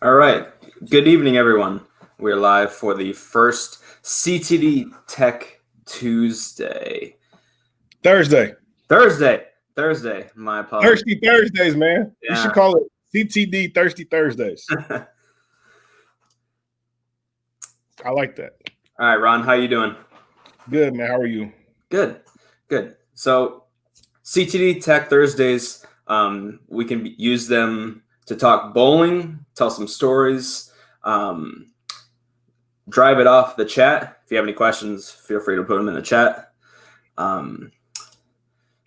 All right. Good evening, everyone. We're live for the first CTD Tech Tuesday. Thursday. My apologies. Thirsty Thursdays, man. Yeah. You should call it CTD Thirsty Thursdays. I like that. All right, Ron, how you doing? Good, man. How are you? Good. So CTD Tech Thursdays, we can use them to talk bowling, tell some stories, drive it off the chat. If you have any questions, feel free to put them in the chat.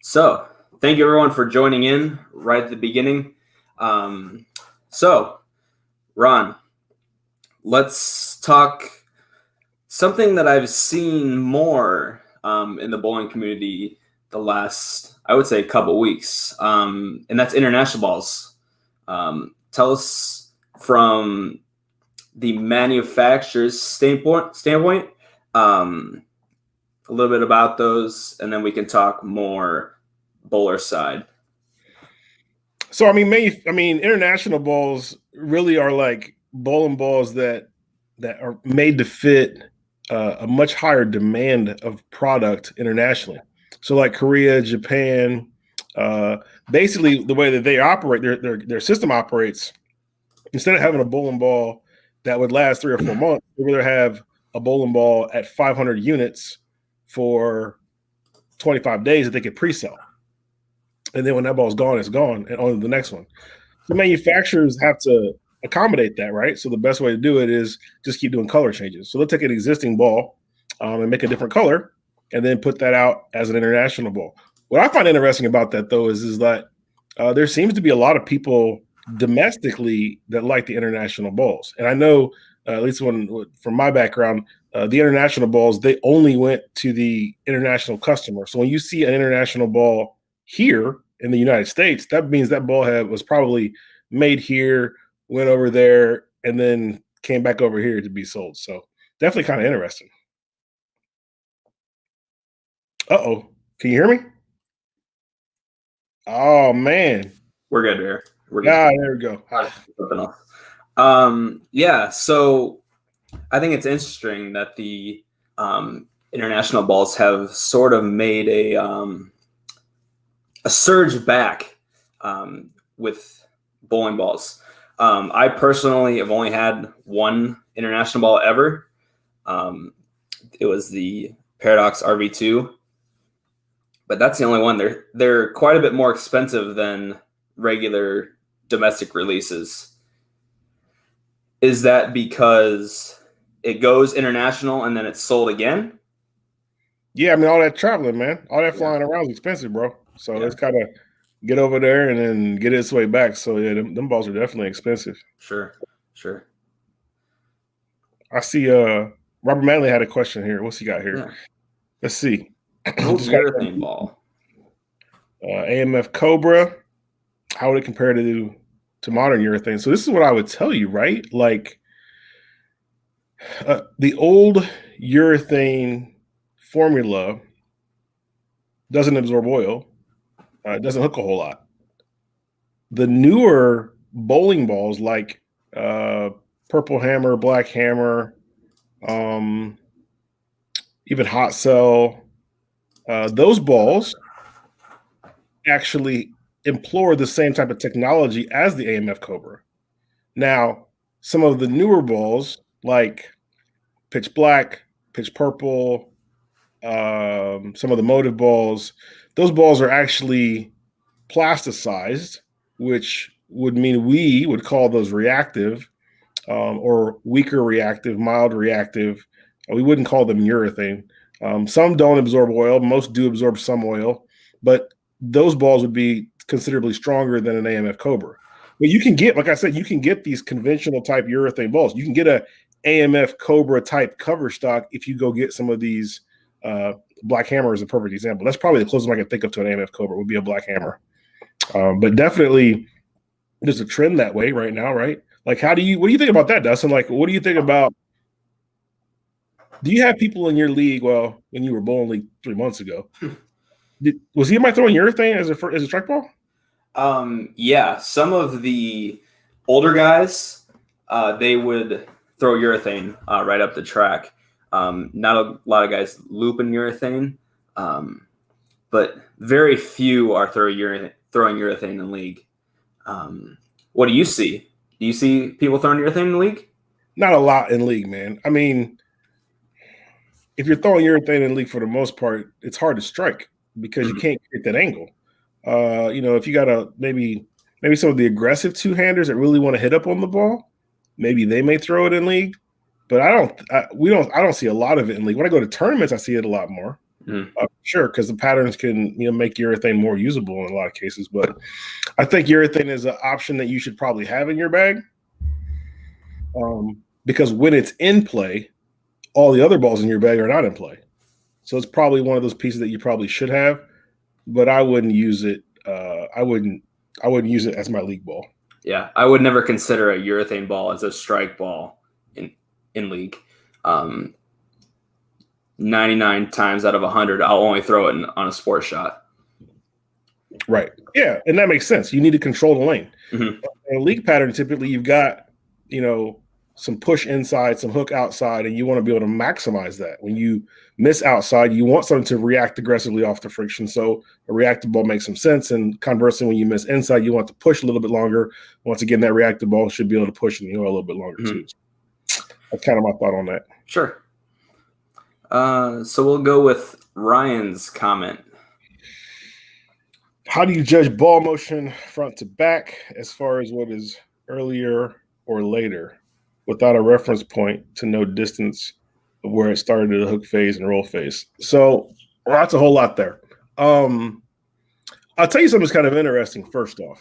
So thank you everyone for joining in right at the beginning. So Ron, let's talk something that I've seen more in the bowling community the last, I would say, couple weeks, and that's international balls. Tell us from the manufacturer's standpoint, a little bit about those, and then we can talk more bowler side. So, I mean, international balls really are like bowling balls that are made to fit a much higher demand of product internationally. So, like Korea, Japan, basically the way that they operate, their system operates. Instead of having a bowling ball that would last 3 or 4 months, they rather have a bowling ball at 500 units for 25 days that they could pre-sell. And then when that ball's gone, it's gone, and on to the next one. The manufacturers have to accommodate that, right? So the best way to do it is just keep doing color changes. So they'll take an existing ball and make a different color, and then put that out as an international ball. What I find interesting about that, though, is that there seems to be a lot of people domestically that like the international balls. And I know, at least from my background, the international balls, they only went to the international customer. So when you see an international ball here in the United States, that means that ball was probably made here, went over there, and then came back over here to be sold. So definitely kind of interesting. Uh-oh. Can you hear me? Oh, man. We're good here. There we go. Yeah, so I think it's interesting that the international balls have sort of made a surge back with bowling balls. I personally have only had one international ball ever. It was the Paradox RV2, but that's the only one. They're quite a bit more expensive than regular domestic releases. Is that because it goes international and then it's sold again? Yeah, I mean, all that traveling, man, all that flying around is expensive, bro. So it's kind of get over there and then get its way back. So yeah, them balls are definitely expensive. Sure. I see Robert Manley had a question here. What's he got here? Yeah. Let's see. Urethane ball. AMF Cobra. How would it compare to modern urethane? So this is what I would tell you, right? Like the old urethane formula doesn't absorb oil. It doesn't hook a whole lot. The newer bowling balls like Purple Hammer, Black Hammer, even Hot Cell, those balls actually employ the same type of technology as the AMF Cobra. Now, some of the newer balls like Pitch Black, Pitch Purple, some of the Motive balls, those balls are actually plasticized, which would mean we would call those reactive or weaker reactive, mild reactive. We wouldn't call them urethane. Some don't absorb oil. Most do absorb some oil, but those balls would be considerably stronger than an AMF Cobra. But you can get, like I said, you can get these conventional type urethane balls. You can get a AMF Cobra type cover stock if you go get some of these. Black Hammer is a perfect example. That's probably the closest I can think of to an AMF Cobra would be a Black Hammer. But definitely there's a trend that way right now, right? Like, what do you think about that, Dustin? Like, what do you think about, do you have people in your league, well, when you were bowling league 3 months ago, was he throwing urethane as a strike ball? Yeah, some of the older guys they would throw urethane right up the track. Not a lot of guys loop in urethane, but very few are throwing urethane in the league. What do you see? Do you see people throwing urethane in the league? Not a lot in league, man. I mean, if you're throwing urethane in league for the most part, it's hard to strike because you can't create that angle. If you got maybe some of the aggressive two-handers that really want to hit up on the ball, maybe they may throw it in league. But I don't see a lot of it in league. When I go to tournaments, I see it a lot more. Sure, because the patterns can make urethane more usable in a lot of cases. But I think urethane is an option that you should probably have in your bag. Because when it's in play, all the other balls in your bag are not in play. So it's probably one of those pieces that you probably should have, but I wouldn't use it. I wouldn't use it as my league ball. Yeah, I would never consider a urethane ball as a strike ball in league. 99 times out of 100, I'll only throw it on a sport shot. Right. Yeah, and that makes sense. You need to control the lane. In a league pattern, typically you've got, some push inside, some hook outside, and you want to be able to maximize that. When you miss outside, you want something to react aggressively off the friction. So a reactive ball makes some sense. And conversely, when you miss inside, you want to push a little bit longer. Once again, that reactive ball should be able to push a little bit longer too. That's kind of my thought on that. Sure. So we'll go with Ryan's comment. How do you judge ball motion front to back as far as what is earlier or later without a reference point to know distance of where it started at the hook phase and roll phase? So that's a whole lot there. I'll tell you something that's kind of interesting first off.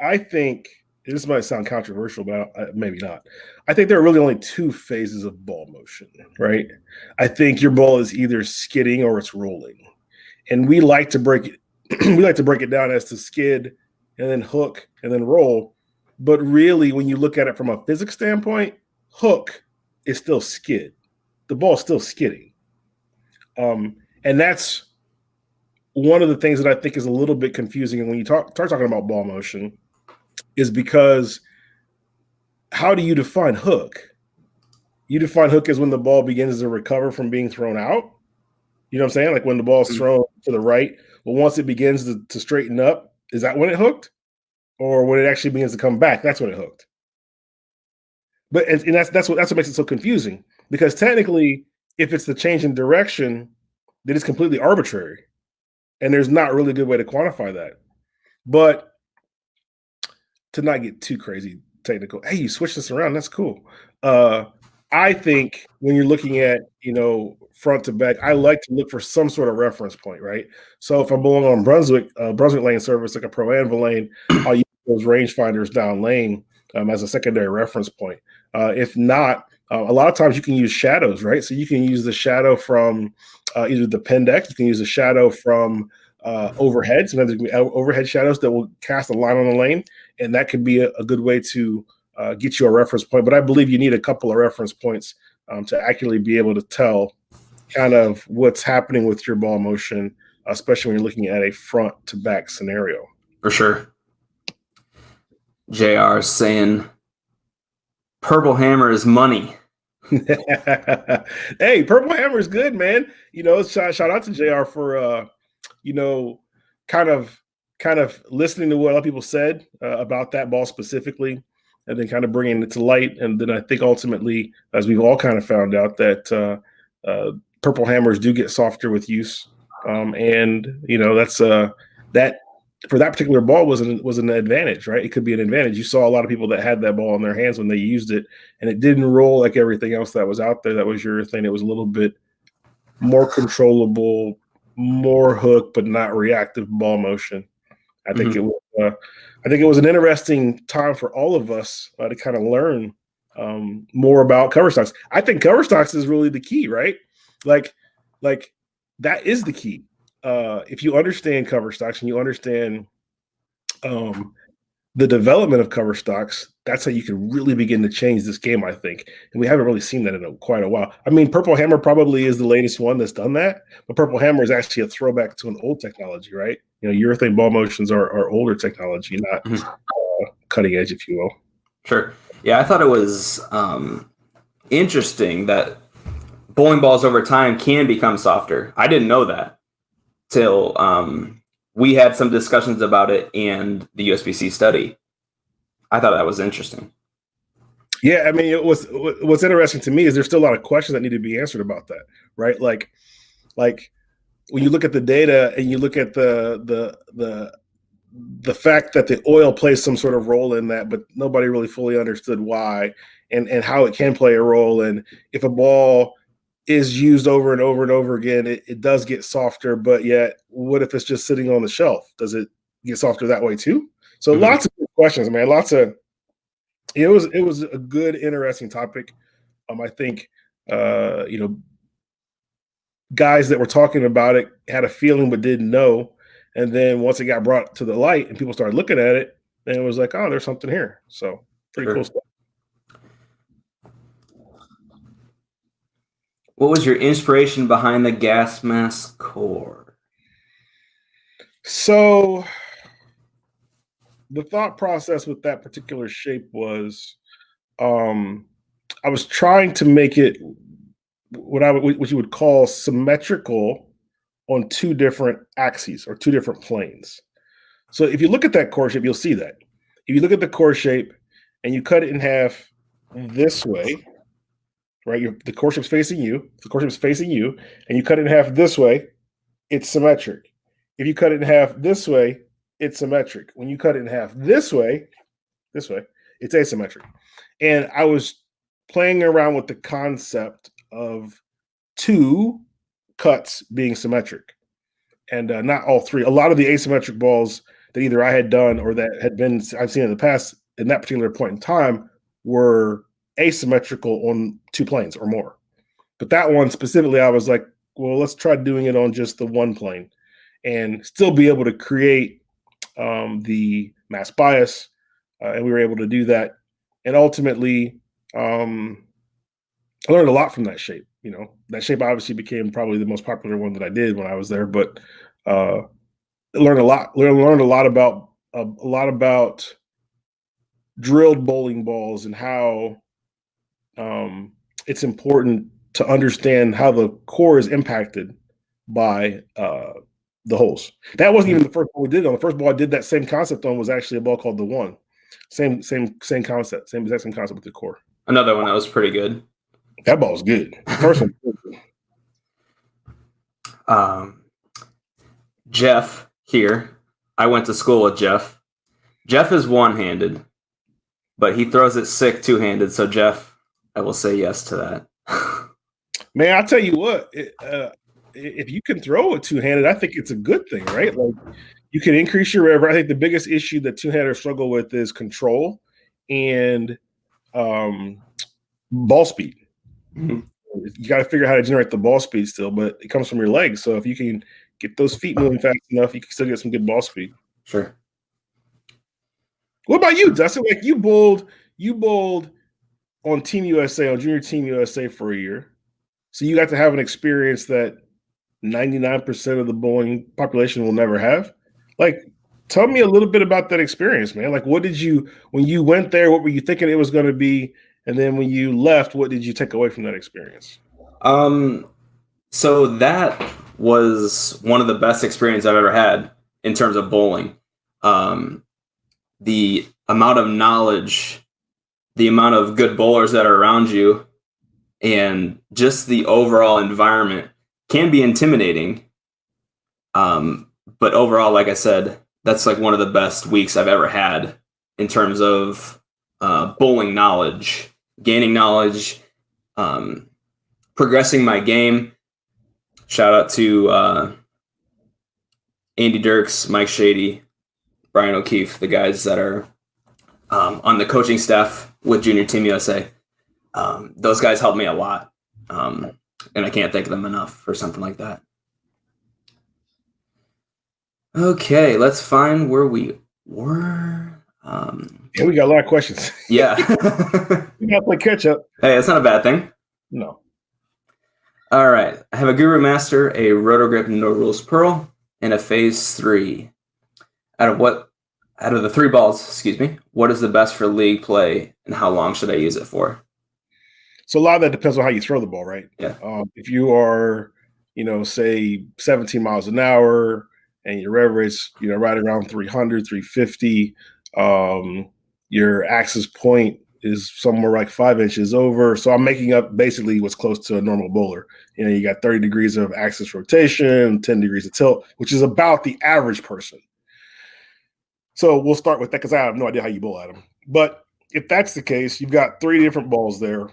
I think this might sound controversial, but maybe not. I think there are really only two phases of ball motion, right? I think your ball is either skidding or it's rolling. And we like to break it. We like to break it down as to skid and then hook and then roll. But really, when you look at it from a physics standpoint, hook is still skid. The ball is still skidding. And that's one of the things that I think is a little bit confusing when you start talking about ball motion is because how do you define hook? You define hook as when the ball begins to recover from being thrown out. You know what I'm saying? Like when the ball's thrown to the right, but once it begins to straighten up, is that when it hooked? Or when it actually begins to come back, that's when it hooked. But and that's what makes it so confusing. Because technically, if it's the change in direction, then it's completely arbitrary. And there's not really a good way to quantify that. But to not get too crazy technical, hey, you switch this around, that's cool. I think when you're looking at, front to back, I like to look for some sort of reference point, right? So if I'm bowling on Brunswick lane service, like a Pro Anvil lane, I'll use those rangefinders down lane as a secondary reference point. If not, a lot of times you can use shadows, right? So you can use the shadow from either the pin deck, you can use the shadow from overhead. Sometimes there can be overhead shadows that will cast a line on the lane, and that could be a good way to get you a reference point. But I believe you need a couple of reference points to accurately be able to tell kind of what's happening with your ball motion, especially when you're looking at a front to back scenario. For sure. JR is saying Purple Hammer is money. Hey, Purple Hammer is good, man. Shout out to JR for kind of listening to what a lot of people said about that ball specifically, and then kind of bringing it to light. And then I think ultimately, as we've all kind of found out, that Purple Hammers do get softer with use. And that's that for that particular ball was an advantage, right? It could be an advantage. You saw a lot of people that had that ball in their hands when they used it, and it didn't roll like everything else that was out there. That was your thing. It was a little bit more controllable, more hook, but not reactive ball motion. I think it was an interesting time for all of us to kind of learn more about cover stocks. I think cover stocks is really the key, right? Like that is the key. If you understand cover stocks and you understand the development of cover stocks, that's how you can really begin to change this game, I think. And we haven't really seen that in quite a while. I mean, Purple Hammer probably is the latest one that's done that, but Purple Hammer is actually a throwback to an old technology, right? Urethane ball motions are older technology, not cutting edge, if you will. Sure. Yeah, I thought it was interesting that bowling balls over time can become softer. I didn't know that till we had some discussions about it and the USBC study. I thought that was interesting. Yeah, I mean, what's interesting to me is there's still a lot of questions that need to be answered about that, right? Like when you look at the data and you look at the fact that the oil plays some sort of role in that, but nobody really fully understood why and how it can play a role. And if a ball is used over and over and over again, it does get softer. But yet, what if it's just sitting on the shelf? Does it get softer that way too? So lots of good questions, man. Lots of it was a good, interesting topic. I think guys that were talking about it had a feeling but didn't know. And then once it got brought to the light and people started looking at it, then it was like, oh, there's something here. So pretty cool stuff. What was your inspiration behind the gas mask core? So the thought process with that particular shape was I was trying to make it what you would call symmetrical on two different axes or two different planes. So if you look at that core shape, you'll see that. If you look at the core shape and you cut it in half this way, right? The core shape's facing you. If the core shape's facing you, and you cut it in half this way, it's symmetric. If you cut it in half this way, it's symmetric. When you cut it in half this way, it's asymmetric. And I was playing around with the concept of two cuts being symmetric, and not all three. A lot of the asymmetric balls that either I had done or that had been I've seen in the past in that particular point in time were asymmetrical on two planes or more. But that one specifically, I was like, well, let's try doing it on just the one plane and still be able to create the mass bias. And we were able to do that. And ultimately, I learned a lot from that shape. That shape obviously became probably the most popular one that I did when I was there, but learned a lot. Learned a lot about drilled bowling balls and how it's important to understand how the core is impacted by the holes. That wasn't even the first ball we did on. The first ball I did that same concept on was actually a ball called the One. Same concept, exact same concept with the core. Another one that was pretty good. That ball was good. First one. Jeff here. I went to school with Jeff. Jeff is one-handed, but he throws it sick two-handed. So Jeff, I will say yes to that. Man, I'll tell you what. If you can throw it two-handed, I think it's a good thing, right? Like you can increase your rev. I think the biggest issue that two-handers struggle with is control and ball speed. Mm-hmm. You got to figure out how to generate the ball speed still, but it comes from your legs. So if you can get those feet moving fast enough, you can still get some good ball speed. Sure. What about you, Dustin? Like you bowled on Team USA, on Junior Team USA for a year. So you got to have an experience that 99% of the bowling population will never have. Like, tell me a little bit about that experience, man. Like, what did you, when you went there, what were you thinking it was going to be? And then when you left, what did you take away from that experience? So that was one of the best experiences I've ever had in terms of bowling. The amount of knowledge, the amount of good bowlers that are around you, and just the overall environment can be intimidating. But overall, like I said, that's like one of the best weeks I've ever had in terms of bowling knowledge, gaining knowledge, progressing my game. Shout out to Andy Dirks, Mike Shady, Brian O'Keefe, the guys that are on the coaching staff with Junior Team USA. Those guys helped me a lot, and I can't thank them enough for something like that. Okay, let's find where we were. Yeah, we got a lot of questions. Yeah. We got to play catch up. Hey, that's not a bad thing. No. All right. I have a Guru Master, a Rotogrip No Rules Pearl, and a Phase 3. Out of Out of the 3 balls, excuse me, what is the best for league play, and how long should I use it for? So a lot of that depends on how you throw the ball, right? Yeah. If you are, say 17 miles an hour and your rev rate's, right around 300, 350, your axis point is somewhere like 5 inches over. So I'm making up basically what's close to a normal bowler. You got 30 degrees of axis rotation, 10 degrees of tilt, which is about the average person. So we'll start with that because I have no idea how you bowl at them. But if that's the case, you've got 3 different balls there.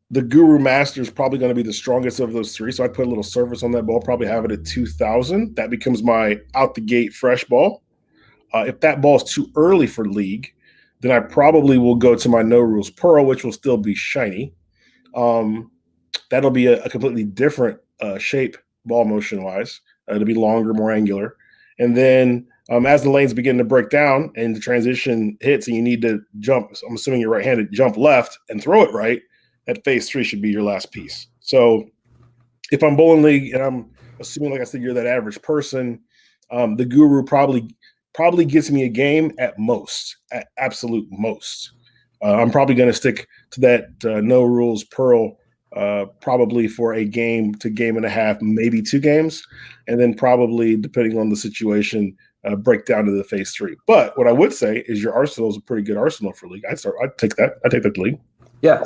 The Guru Master is probably going to be the strongest of those 3. So I put a little surface on that ball, probably have it at 2,000. That becomes my out the gate fresh ball. If that ball is too early for league, then I probably will go to my No Rules Pearl, which will still be shiny. That'll be a completely different shape ball motion wise. It'll be longer, more angular. And then as the lanes begin to break down and the transition hits and you need to jump, so I'm assuming you're right-handed, jump left and throw it right, that phase 3 should be your last piece. So if I'm bowling league and I'm assuming, like I said, you're that average person, the Guru probably gets me a game at most, at absolute most. I'm probably going to stick to that No Rules Pearl probably for a game to game and a half, maybe 2 games, and then probably, depending on the situation, break down to the phase 3. But what I would say is your arsenal is a pretty good arsenal for league. I'd take that to league. Yeah.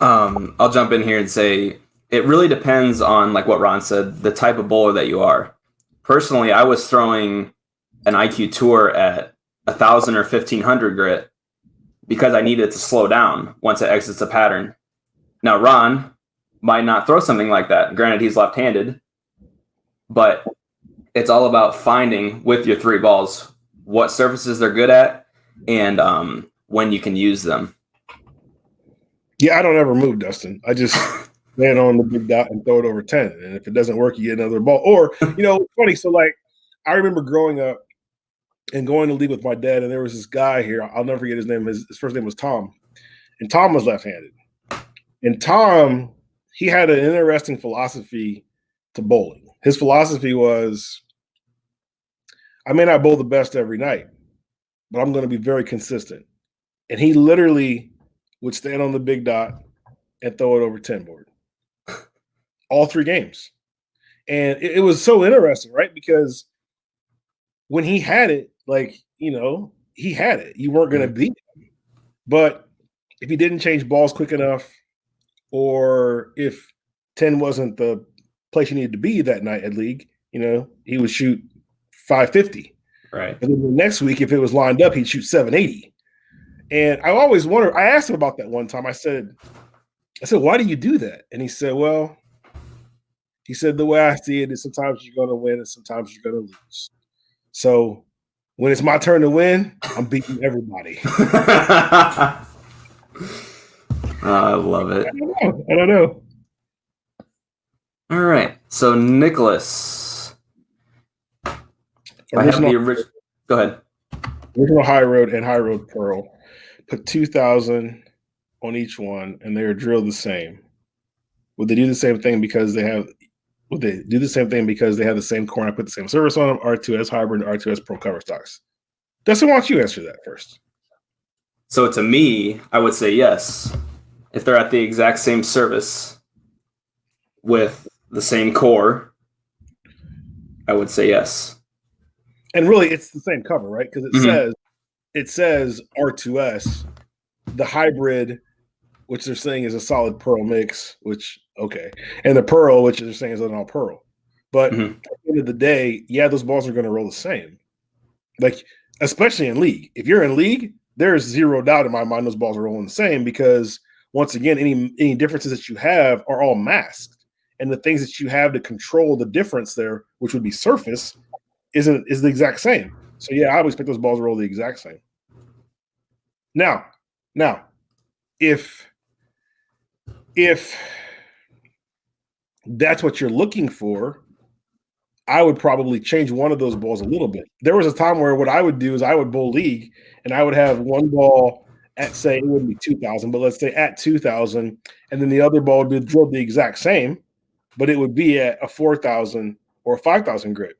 I'll jump in here and say it really depends on, like what Ron said, the type of bowler that you are. Personally, I was throwing an IQ Tour at 1,000 or 1,500 grit because I needed to slow down once it exits a pattern. Now, Ron might not throw something like that. Granted, he's left-handed, but it's all about finding with your 3 balls what surfaces they're good at and when you can use them. Yeah, I don't ever move, Dustin. I just land on the big dot and throw it over 10. And if it doesn't work, you get another ball. Or, funny. So, like, I remember growing up and going to league with my dad, and there was this guy here. I'll never forget his name. His first name was Tom. And Tom was left-handed. And Tom, he had an interesting philosophy to bowling. His philosophy was, I may not bowl the best every night, but I'm going to be very consistent. And he literally would stand on the big dot and throw it over 10 board. All 3 games. And it was so interesting, right? Because when he had it, he had it. You weren't going to beat him. But if he didn't change balls quick enough, or if 10 wasn't the place you needed to be that night at league, he would shoot 550. Right. And then the next week, if it was lined up, he'd shoot 780. And I always wondered, I asked him about that one time. I said, why do you do that? And he said, the way I see it is sometimes you're going to win and sometimes you're going to lose. So when it's my turn to win, I'm beating everybody. I love it. I don't know. All right. So, Nicholas. Go ahead. Original High Road and High Road Pearl. Put 2,000 on each one, and they are drilled the same. Would they do the same thing because they have? Would they do the same thing because they have the same core? I put the same service on them. R2S Hybrid, R2S Pro cover stocks. Dustin, why don't you answer that first? So to me, I would say yes. If they're at the exact same service with the same core, I would say yes. And really, it's the same cover, right? Because it says R2S, the hybrid, which they're saying is a solid pearl mix, which okay, and the pearl, which they're saying is an all pearl. But at the end of the day, yeah, those balls are going to roll the same. Like, especially in league. If you're in league, there's zero doubt in my mind those balls are rolling the same because once again, any differences that you have are all masked, and the things that you have to control the difference there, which would be surface, is the exact same. So yeah, I would expect those balls to roll the exact same. Now, if that's what you're looking for, I would probably change one of those balls a little bit. There was a time where what I would do is I would bowl league, and I would have one ball at, say, it wouldn't be 2,000, but let's say at 2,000, and then the other ball would be drilled the exact same, but it would be at a 4,000 or a 5,000 grit.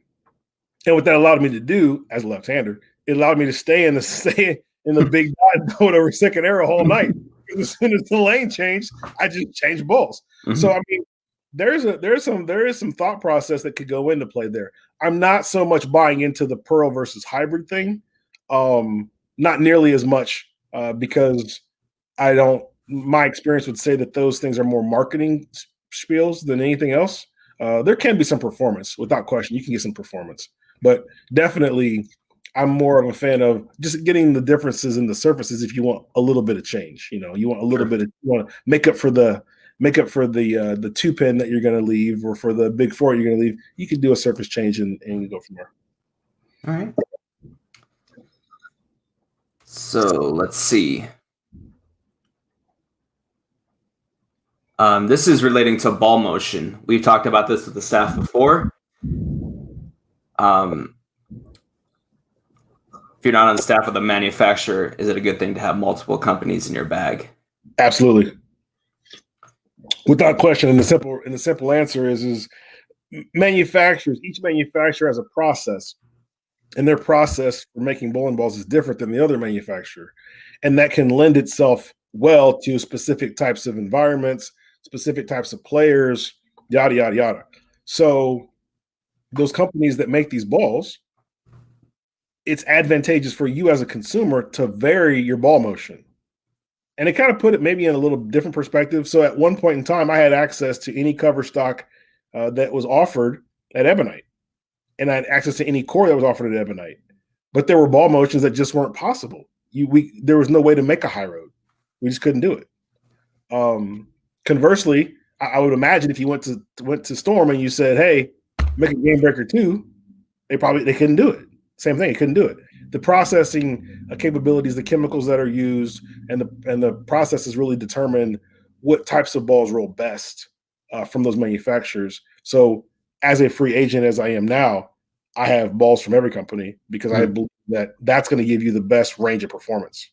And what that allowed me to do as a left-hander, it allowed me to stay in the big dot going over second arrow all night. As soon as the lane changed, I just changed balls. Mhm. So I mean, there is some thought process that could go into play there. I'm not so much buying into the Pearl versus hybrid thing, not nearly as much because I don't. My experience would say that those things are more marketing spiels than anything else. There can be some performance, without question. You can get some performance, but definitely, I'm more of a fan of just getting the differences in the surfaces. If you want a little bit of change, you want a little bit of, you want to make up for the two pin that you're going to leave, or for the big four you're going to leave. You can do a surface change and go from there. All right. So let's see. This is relating to ball motion. We've talked about this with the staff before. If you're not on the staff of the manufacturer, is it a good thing to have multiple companies in your bag? Absolutely, without question. And the simple answer is manufacturers. Each manufacturer has a process, and their process for making bowling balls is different than the other manufacturer, and that can lend itself well to specific types of environments, specific types of players, yada, yada, yada. So those companies that make these balls, it's advantageous for you as a consumer to vary your ball motion. And it kind of put it maybe in a little different perspective. So at one point in time, I had access to any cover stock that was offered at Ebonite. And I had access to any core that was offered at Ebonite. But there were ball motions that just weren't possible. There was no way to make a high road. We just couldn't do it. Conversely, I would imagine if you went to Storm and you said, "Hey, make a Game Breaker 2," they couldn't do it. Same thing, they couldn't do it. The processing capabilities, the chemicals that are used, and the processes really determine what types of balls roll best from those manufacturers. So, as a free agent as I am now, I have balls from every company because I believe that that's going to give you the best range of performance.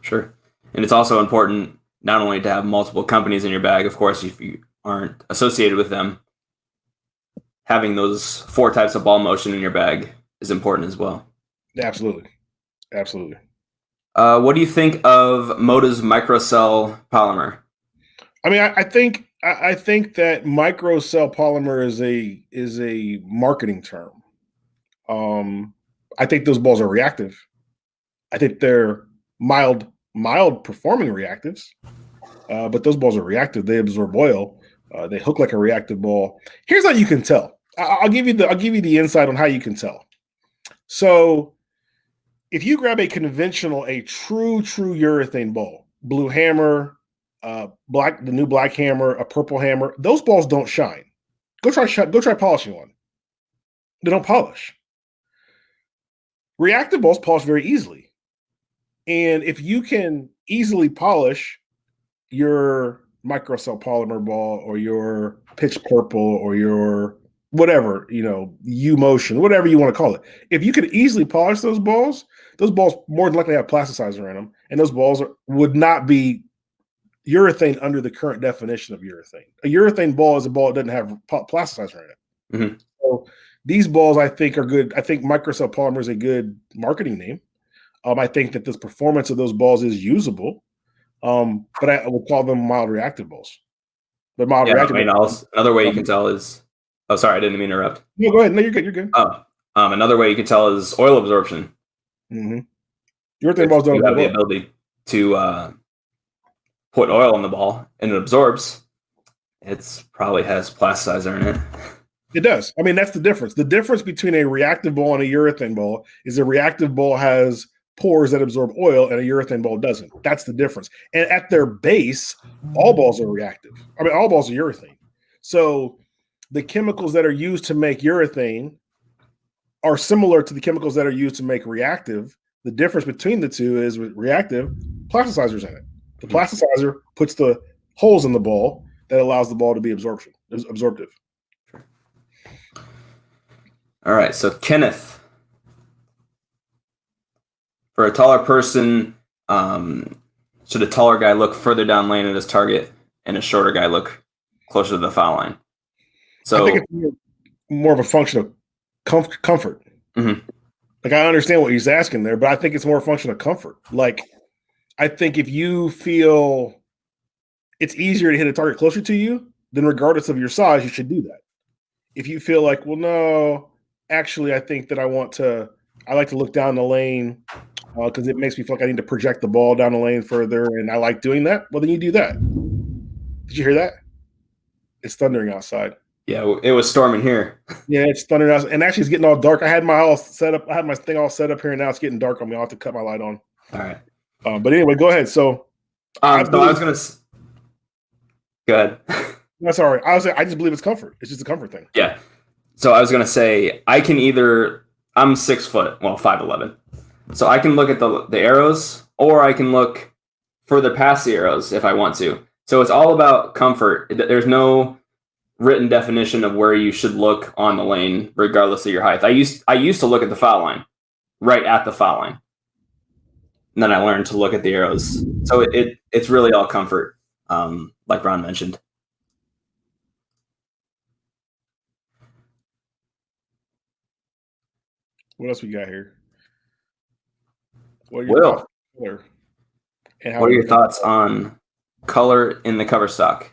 Sure. And it's also important not only to have multiple companies in your bag, of course, if you aren't associated with them, having those 4 types of ball motion in your bag is important as well. Absolutely. Absolutely. What do you think of Moda's microcell polymer? I mean, I think that microcell polymer is a marketing term. I think those balls are reactive. I think they're mild performing reactives, but those balls are reactive. They absorb oil. They hook like a reactive ball. Here's how you can tell. I'll give you the insight on how you can tell. So, if you grab a true urethane ball, blue hammer, the new black hammer, a purple hammer, those balls don't shine. Go try polishing one. They don't polish. Reactive balls polish very easily. And if you can easily polish your microcell polymer ball or your pitch purple or your whatever, U-motion, whatever you want to call it. If you could easily polish those balls more than likely have plasticizer in them. And those balls would not be urethane under the current definition of urethane. A urethane ball is a ball that doesn't have plasticizer in it. Mm-hmm. So these balls, I think, are good. I think microcell polymer is a good marketing name. I think that the performance of those balls is usable, but I would call them mild reactive balls. But mild reactive balls. Another way you can tell is, oh, sorry, I didn't mean to interrupt. No, go ahead. No, you're good. You're good. Another way you can tell is oil absorption. Mm-hmm. Urethane balls don't have the ability to put oil on the ball and it absorbs. It's probably has plasticizer in it. It does. I mean, that's the difference. The difference between a reactive ball and a urethane ball is a reactive ball has pores that absorb oil and a urethane ball doesn't. That's the difference. And at their base, all balls are reactive. I mean, all balls are urethane. So the chemicals that are used to make urethane are similar to the chemicals that are used to make reactive. The difference between the two is with reactive, plasticizer's in it. The plasticizer puts the holes in the ball that allows the ball to be absorptive. All right, so Kenneth, for a taller person, should a taller guy look further down lane at his target and a shorter guy look closer to the foul line? So I think it's more of a function of comfort. Mhm. Like, I understand what he's asking there, but I think it's more a function of comfort. Like, I think if you feel it's easier to hit a target closer to you, then regardless of your size, you should do that. If you feel like, well, no, actually, I think that I like to look down the lane because it makes me feel like I need to project the ball down the lane further, and I like doing that. Well, then you do that. Did you hear that? It's thundering outside. Yeah, it was storming here. Yeah, it's thundering outside, and actually, it's getting all dark. I had my thing all set up here, and now it's getting dark on me. I'll have to cut my light on. All right. But anyway, go ahead. So, So I was gonna. Go ahead. that's all right. I just believe it's comfort. It's just a comfort thing. Yeah. So I was gonna say I can either I'm 6 foot, well 5'11", so I can look at the arrows, or I can look further past the arrows if I want to. So it's all about comfort. There's no written definition of where you should look on the lane, regardless of your height. I used to look at the foul line, right at the foul line, and then I learned to look at the arrows. So it's really all comfort, like Ron mentioned. What else we got here? What Will, are your thoughts on color in the cover stock?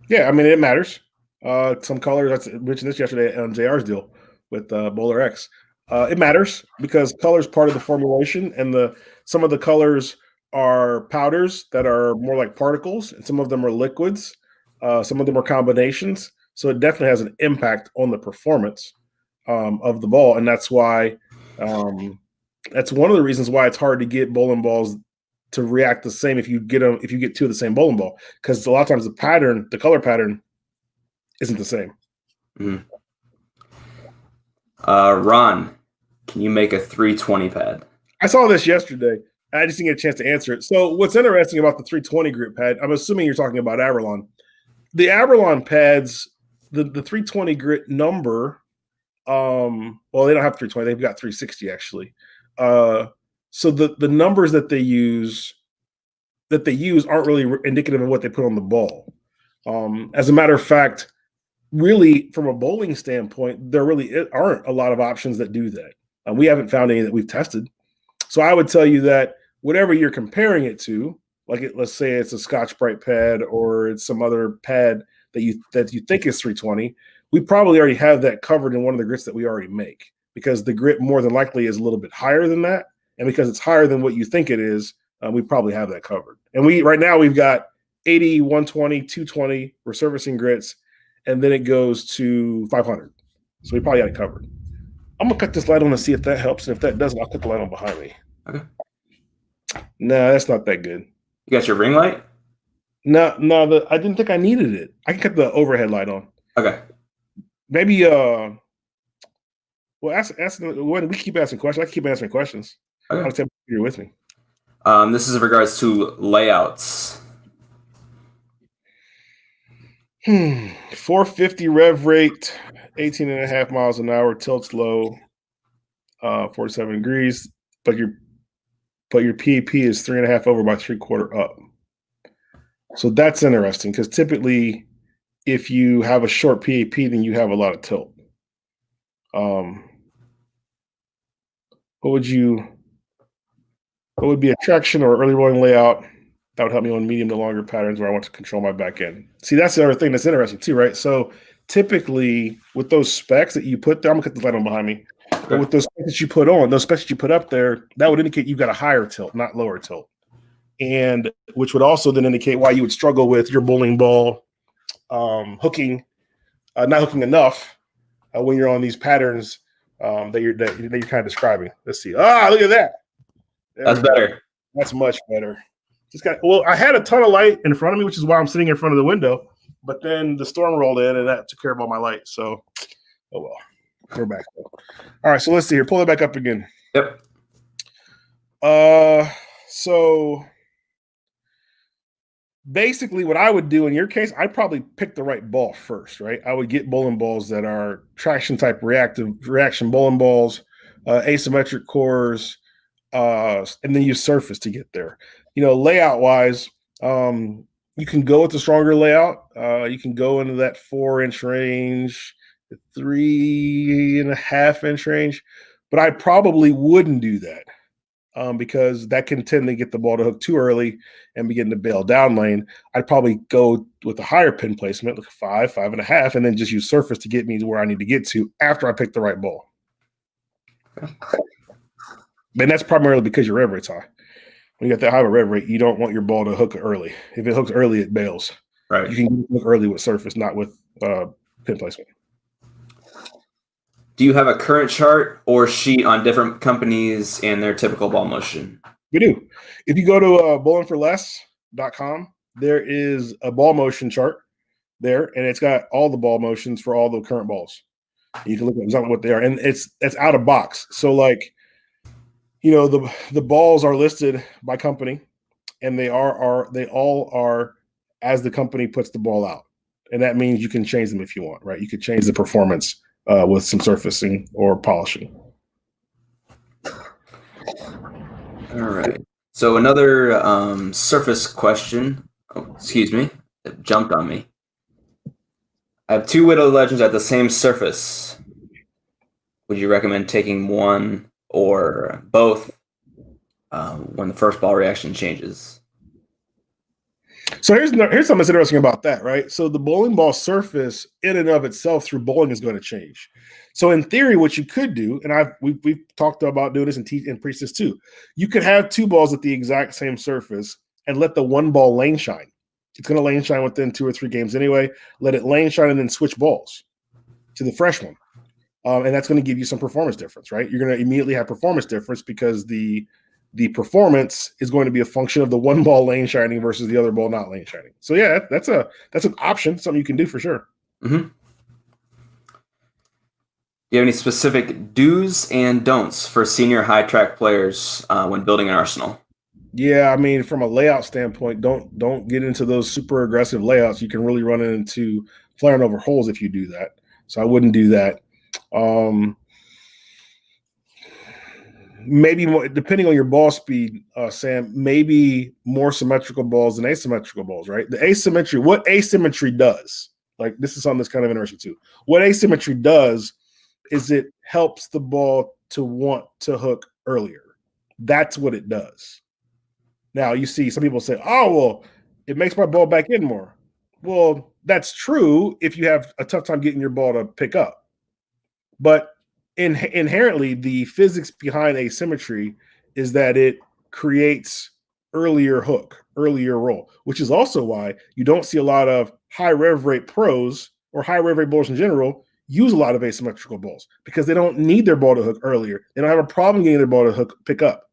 Yeah, I mean, it matters. Some colors, I mentioned this yesterday on JR's deal with Bowler X. It matters because color is part of the formulation, and some of the colors are powders that are more like particles, and some of them are liquids. Some of them are combinations. So it definitely has an impact on the performance of the ball, and that's why that's one of the reasons why it's hard to get bowling balls to react the same if you get two of the same bowling ball, because a lot of times the color pattern isn't the same. Mm-hmm. Ron, can you make a 320 pad? I saw this yesterday. I just didn't get a chance to answer it. So what's interesting about the 320 grit pad, I'm assuming you're talking about Abralon. The Abralon pads, the 320 grit number, well, they don't have 320. They've got 360 actually. So the numbers that they use aren't really indicative of what they put on the ball. As a matter of fact, really from a bowling standpoint, there really aren't a lot of options that do that. We haven't found any that we've tested. So I would tell you that whatever you're comparing it to, let's say it's a Scotch-Brite pad or it's some other pad that you think is 320, we probably already have that covered in one of the grits that we already make, because the grit more than likely is a little bit higher than that. And because it's higher than what you think it is, we probably have that covered. And right now we've got 80, 120, 220 resurfacing grits, and then it goes to 500. So we probably got it covered. I'm going to cut this light on and see if that helps. And if that doesn't, I'll cut the light on behind me. Okay. No, that's not that good. You got your ring light? No, I didn't think I needed it. I can cut the overhead light on. Okay. Maybe, well, we keep asking questions. I can keep answering questions. Okay. I'll tell you you're with me. This is in regards to layouts. 450 rev rate, 18.5 miles an hour, tilts low, 47 degrees, but your PEP is 3.5 over by 3/4 up. So that's interesting, because typically if you have a short PEP, then you have a lot of tilt. What would be a traction or early rolling layout that would help me on medium to longer patterns where I want to control my back end? See, that's the other thing that's interesting too, right? So typically with those specs that you put there, I'm gonna cut the light on behind me. Okay. But with those specs that you put on, those specs that you put up there, that would indicate you've got a higher tilt, not lower tilt. And which would also then indicate why you would struggle with your bowling ball hooking, not hooking enough when you're on these patterns that you're kind of describing. Let's see. Look at that. That's better. That's much better. I had a ton of light in front of me, which is why I'm sitting in front of the window. But then the storm rolled in, and that took care of all my light. So, oh well, we're back. All right, so let's see here. Pull it back up again. Yep. So basically what I would do in your case, I'd probably pick the right ball first, right? I would get bowling balls that are traction type reaction bowling balls, asymmetric cores, and then use surface to get there. Layout wise, you can go with the stronger layout. You can go into that 4-inch range, the 3.5-inch range. but I probably wouldn't do that. Because that can tend to get the ball to hook too early and begin to bail down lane. I'd probably go with a higher pin placement, like 5, 5.5, and then just use surface to get me to where I need to get to after I pick the right ball. And that's primarily because your rev rate's high. When you got that high of a rev rate, you don't want your ball to hook early. If it hooks early, it bails. Right. You can hook early with surface, not with pin placement. Do you have a current chart or sheet on different companies and their typical ball motion? We do. If you go to bowlingforless.com, there is a ball motion chart there, and it's got all the ball motions for all the current balls. You can look at exactly what they are, and it's out of box. So, like, you know, the balls are listed by company, and they all are as the company puts the ball out, and that means you can change them if you want, right? You could change the performance with some surfacing or polishing. All right. So another surface question. Oh, excuse me. It jumped on me. I have 2 Widow Legends at the same surface. Would you recommend taking one or both when the first ball reaction changes? So here's something that's interesting about that, right? So the bowling ball surface in and of itself through bowling is going to change. So in theory, what you could do, and we've talked about doing this and preach this too, you could have 2 balls at the exact same surface and let the one ball lane shine. It's going to lane shine within 2 or 3 games anyway. Let it lane shine and then switch balls to the fresh one. And that's going to give you some performance difference, right? You're going to immediately have performance difference because the performance is going to be a function of the one ball lane shining versus the other ball not lane shining. So yeah, that's an option, something you can do for sure. Mm-hmm. Do you have any specific do's and don'ts for senior high track players when building an arsenal? Yeah, I mean, from a layout standpoint, don't get into those super aggressive layouts. You can really run into flaring over holes if you do that. So I wouldn't do that. Maybe more, depending on your ball speed, Sam, maybe more symmetrical balls than asymmetrical balls, right? What asymmetry does, like this is something that's kind of interesting too. What asymmetry does is it helps the ball to want to hook earlier. That's what it does. Now you see some people say, oh, well, it makes my ball back in more. Well, that's true if you have a tough time getting your ball to pick up. But inherently, the physics behind asymmetry is that it creates earlier hook, earlier roll, which is also why you don't see a lot of high rev rate pros or high rev rate bowlers in general use a lot of asymmetrical balls because they don't need their ball to hook earlier. They don't have a problem getting their ball to pick up.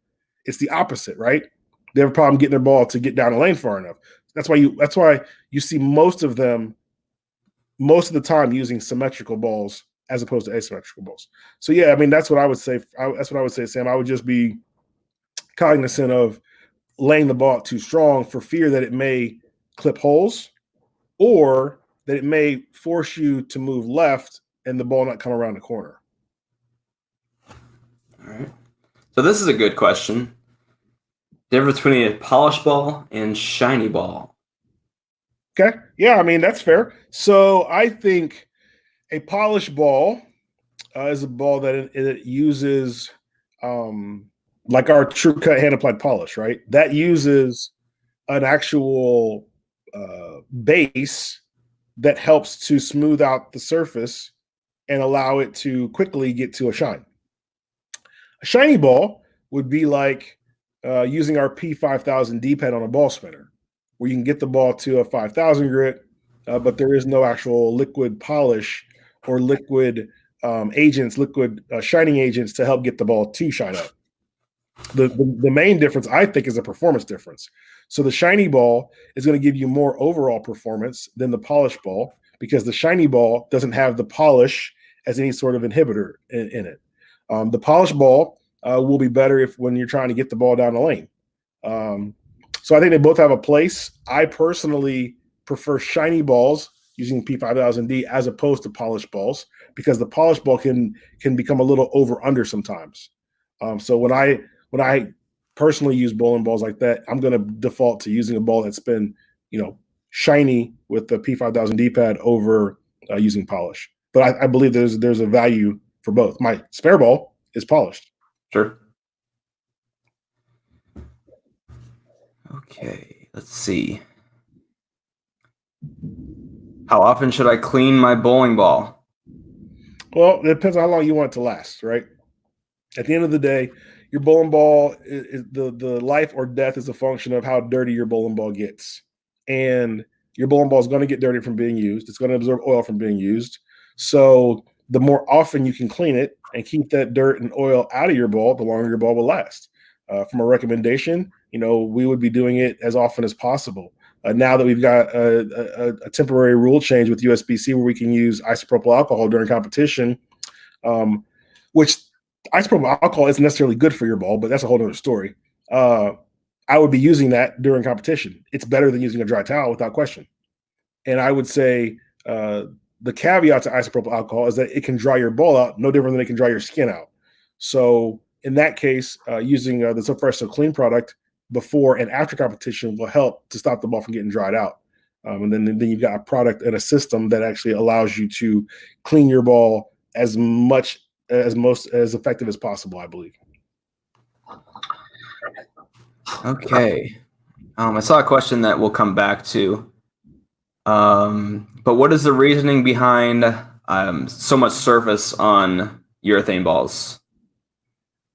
It's the opposite, right? They have a problem getting their ball to get down the lane far enough. That's why you see most of them most of the time using symmetrical balls as opposed to asymmetrical balls. So yeah, I mean that's what I would say. That's what I would say, Sam. I would just be cognizant of laying the ball out too strong for fear that it may clip holes or that it may force you to move left and the ball not come around the corner. All right. So this is a good question. The difference between a polished ball and shiny ball. Okay. Yeah, I mean, that's fair. So I think a polished ball is a ball that it uses like our True Cut hand applied polish, right? That uses an actual base that helps to smooth out the surface and allow it to quickly get to a shine. A shiny ball would be like using our P5000 D-pad on a ball spinner, where you can get the ball to a 5,000 grit, but there is no actual liquid polish or liquid agents, liquid shining agents to help get the ball to shine up. The main difference, I think, is a performance difference. So the shiny ball is going to give you more overall performance than the polished ball because the shiny ball doesn't have the polish as any sort of inhibitor in it. The polished ball will be better when you're trying to get the ball down the lane. So I think they both have a place. I personally prefer shiny balls using P5000D as opposed to polished balls because the polished ball can become a little over under sometimes. So when I personally use bowling balls like that, I'm going to default to using a ball that's been, shiny with the P5000 D-pad over using polish. But I believe there's a value for both. My spare ball is polished. Sure. Okay, let's see. How often should I clean my bowling ball? Well, it depends on how long you want it to last, right? At the end of the day, your bowling ball is the life or death is a function of how dirty your bowling ball gets. And your bowling ball is going to get dirty from being used. It's going to absorb oil from being used. So the more often you can clean it and keep that dirt and oil out of your ball, the longer your ball will last. From a recommendation, we would be doing it as often as possible. Now that we've got a temporary rule change with USBC where we can use isopropyl alcohol during competition, which isopropyl alcohol isn't necessarily good for your ball, but that's a whole other story. I would be using that during competition. It's better than using a dry towel without question. And I would say the caveat to isopropyl alcohol is that it can dry your ball out no different than it can dry your skin out. So in that case, using the So Fresh So Clean product before and after competition will help to stop the ball from getting dried out. And then you've got a product and a system that actually allows you to clean your ball as effective as possible, I believe. Okay. I saw a question that we'll come back to. But what is the reasoning behind so much surface on urethane balls?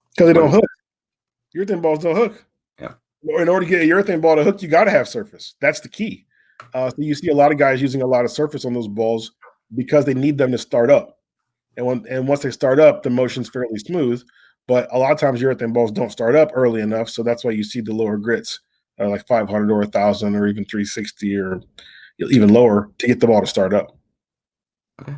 Because they don't hook. Urethane balls don't hook. Yeah. In order to get a urethane ball to hook, you got to have surface. That's the key. So you see a lot of guys using a lot of surface on those balls because they need them to start up. And once they start up, the motion's fairly smooth. But a lot of times urethane balls don't start up early enough, so that's why you see the lower grits, like 500 or 1,000 or even 360 or even lower to get the ball to start up. Okay.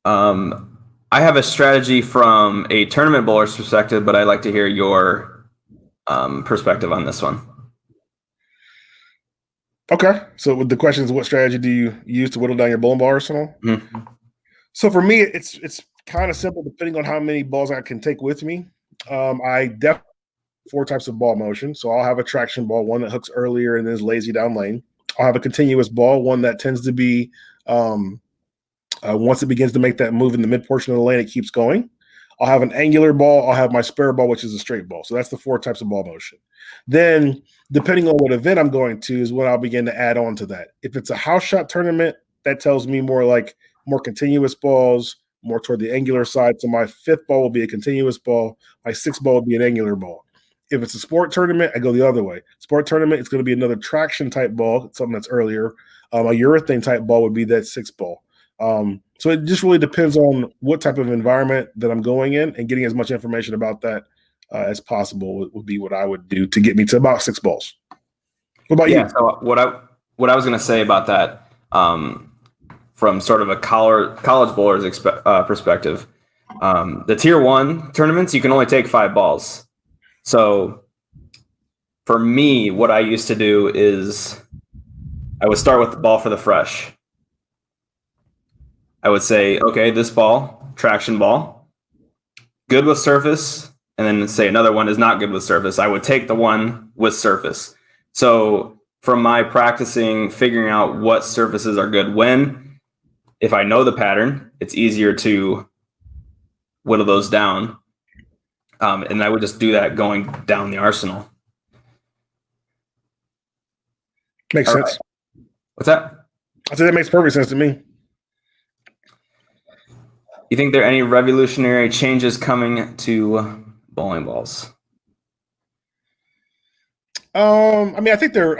I have a strategy from a tournament bowler's perspective, but I'd like to hear your perspective on this one. Okay. So the question is, what strategy do you use to whittle down your bowling ball arsenal? Mm-hmm. So for me, it's kind of simple depending on how many balls I can take with me. I definitely 4 types of ball motion. So I'll have a traction ball, one that hooks earlier and is lazy down lane. I'll have a continuous ball, one that tends to be once it begins to make that move in the mid portion of the lane, it keeps going. I'll have an angular ball. I'll have my spare ball, which is a straight ball. So that's the 4 types of ball motion. Then, depending on what event I'm going to, is when I'll begin to add on to that. If it's a house shot tournament, that tells me more continuous balls, more toward the angular side. So my 5th ball will be a continuous ball. My 6th ball will be an angular ball. If it's a sport tournament, I go the other way. Sport tournament, it's going to be another traction type ball, something that's earlier. A urethane type ball would be that 6th ball. So it just really depends on what type of environment that I'm going in, and getting as much information about that as possible would be what I would do to get me to about 6 balls. What about you? So what I was going to say about that, from sort of a college bowler's perspective, the tier 1 tournaments, you can only take 5 balls. So for me, what I used to do is I would start with the ball for the fresh. I would say, okay, this ball, traction ball, good with surface, and then say another one is not good with surface. I would take the one with surface. So from my practicing, figuring out what surfaces are good when, if I know the pattern, it's easier to whittle those down. And I would just do that going down the arsenal. Makes sense. Right. What's that? I said that makes perfect sense to me. You think there are any revolutionary changes coming to bowling balls? I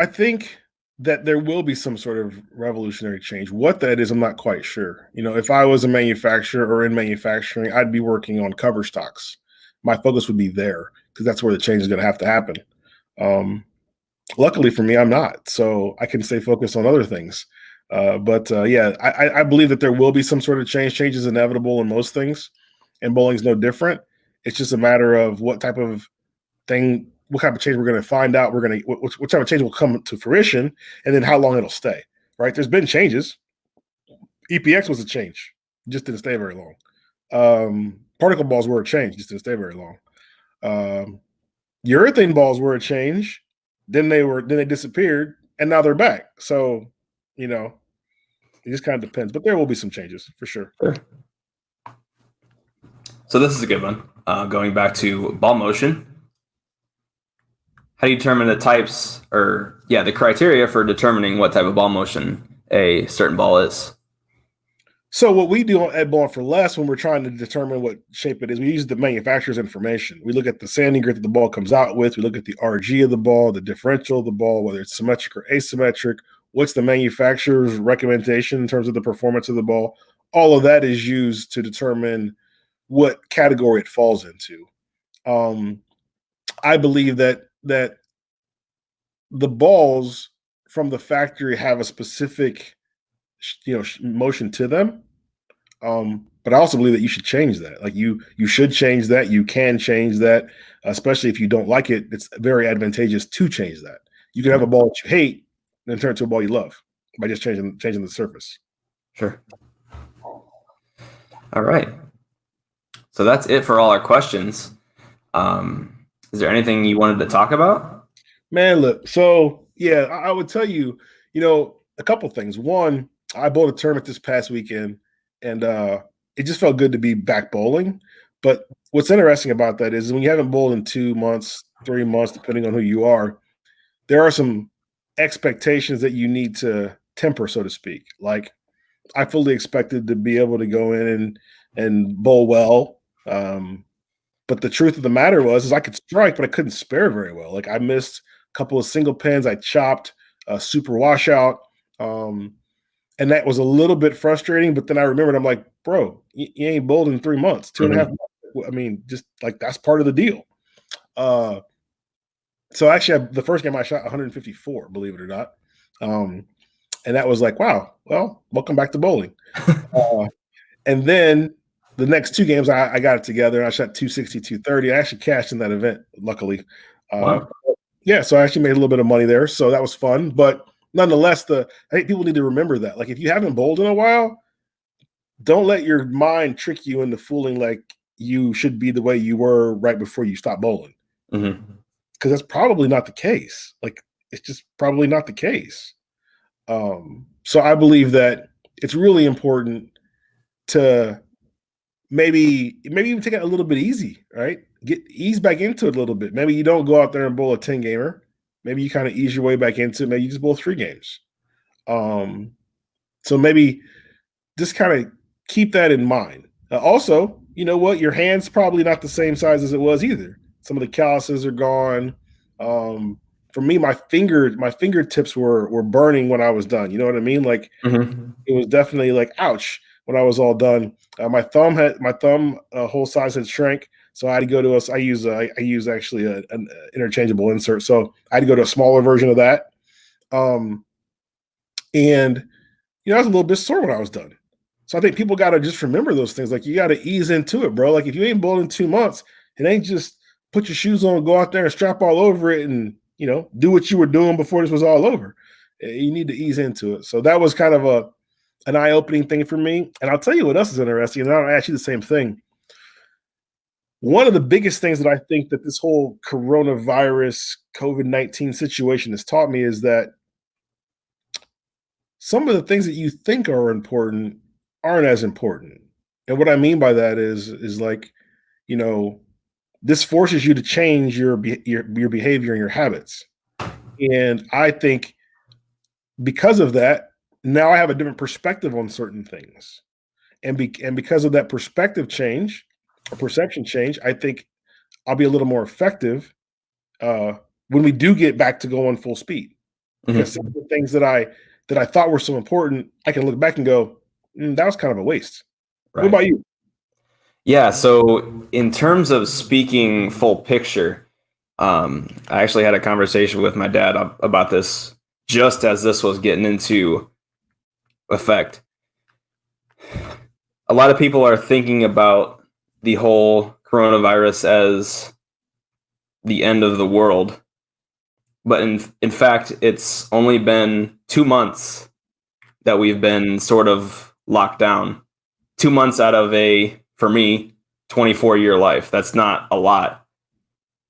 think that there will be some sort of revolutionary change. What that is, I'm not quite sure. If I was a manufacturer or in manufacturing, I'd be working on cover stocks. My focus would be there because that's where the change is going to have to happen. Luckily for me, I'm not, so I can stay focused on other things. I believe that there will be some sort of change. Change is inevitable in most things, and bowling's no different. It's just a matter of what type of change we're going to find out. What type of change will come to fruition, and then how long it'll stay. Right? There's been changes. EPX was a change, just didn't stay very long. Particle balls were a change, just didn't stay very long. Urethane balls were a change, then they disappeared, and now they're back. So, it just kind of depends, but there will be some changes for sure. So this is a good one. Going back to ball motion. How do you determine the the criteria for determining what type of ball motion a certain ball is? So what we do at Ball for Less when we're trying to determine what shape it is, we use the manufacturer's information. We look at the sanding grit that the ball comes out with. We look at the RG of the ball, the differential of the ball, whether it's symmetric or asymmetric. What's the manufacturer's recommendation in terms of the performance of the ball? All of that is used to determine what category it falls into. I believe that the balls from the factory have a specific motion to them. But I also believe that you should change that. Like you should change that. You can change that, especially if you don't like it. It's very advantageous to change that. You can have a ball that you hate and then turn it to a ball you love by just changing the surface. Sure. All right. So that's it for all our questions. Is there anything you wanted to talk about? Man, look. So yeah, I would tell you, a couple things. One, I bowled a tournament this past weekend, and it just felt good to be back bowling. But what's interesting about that is when you haven't bowled in 2 months, 3 months, depending on who you are, there are some expectations that you need to temper, so to speak. Like I fully expected to be able to go in and bowl well. But the truth of the matter is I could strike, but I couldn't spare very well. Like I missed a couple of single pins. I chopped a super washout. And that was a little bit frustrating, but then I remembered, I'm like, bro, you ain't bowled in 3 months, 2.5 months. I mean, just like that's part of the deal. So actually, the first game I shot 154, believe it or not. And that was like, wow, well, welcome back to bowling. And then the next 2 games, I got it together. And I shot 260, 230. I actually cashed in that event, luckily. Wow. Yeah, so I actually made a little bit of money there. So that was fun. But nonetheless, I think people need to remember that. Like if you haven't bowled in a while, don't let your mind trick you into fooling like you should be the way you were right before you stopped bowling. Because that's probably not the case. Like it's just probably not the case. So I believe that it's really important to maybe even take it a little bit easy, right? Ease back into it a little bit. Maybe you don't go out there and bowl a 10 gamer. Maybe you kind of ease your way back into it. Maybe you just bowl 3 games. So maybe just kind of keep that in mind. Also, you know what? Your hand's probably not the same size as it was either. Some of the calluses are gone. For me, my fingertips were burning when I was done. You know what I mean? Like it was definitely like, ouch, when I was all done. My thumb whole size had shrank. So I had to go to I use actually an interchangeable insert. So I had to go to a smaller version of that. And I was a little bit sore when I was done. So I think people got to just remember those things. Like you got to ease into it, bro. Like if you ain't bowled in 2 months, it ain't just put your shoes on, go out there and strap all over it and, do what you were doing before this was all over. You need to ease into it. So that was kind of an eye-opening thing for me. And I'll tell you what else is interesting. And I'll ask you the same thing. One of the biggest things that I think that this whole coronavirus COVID-19 situation has taught me is that some of the things that you think are important aren't as important. And what I mean by that is like, this forces you to change your behavior and your habits. And I think because of that, now I have a different perspective on certain things. And because of that perspective change, or perception change, I think I'll be a little more effective when we do get back to going full speed. Because some of the things that I thought were so important, I can look back and go, that was kind of a waste. Right. What about you? Yeah, so in terms of speaking full picture, I actually had a conversation with my dad about this just as this was getting into effect. A lot of people are thinking about the whole coronavirus as the end of the world. But in fact, it's only been 2 months that we've been sort of locked down. 2 months out of for me, 24-year life. That's not a lot.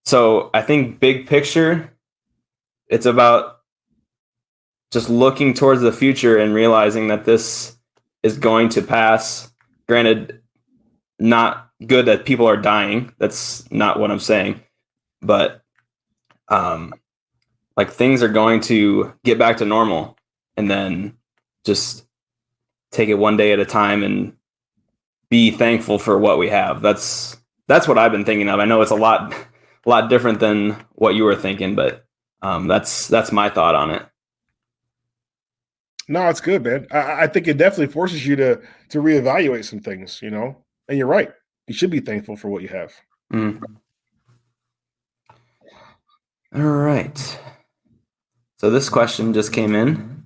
So I think big picture, it's about just looking towards the future and realizing that this is going to pass. Granted, not good that people are dying. That's not what I'm saying. But like things are going to get back to normal, and then just take it one day at a time and be thankful for what we have. That's what I've been thinking of. I know it's a lot different than what you were thinking, but that's my thought on it. No, it's good, man. I think it definitely forces you to reevaluate some things, you know. And you're right. You should be thankful for what you have. Mm. All right. So this question just came in.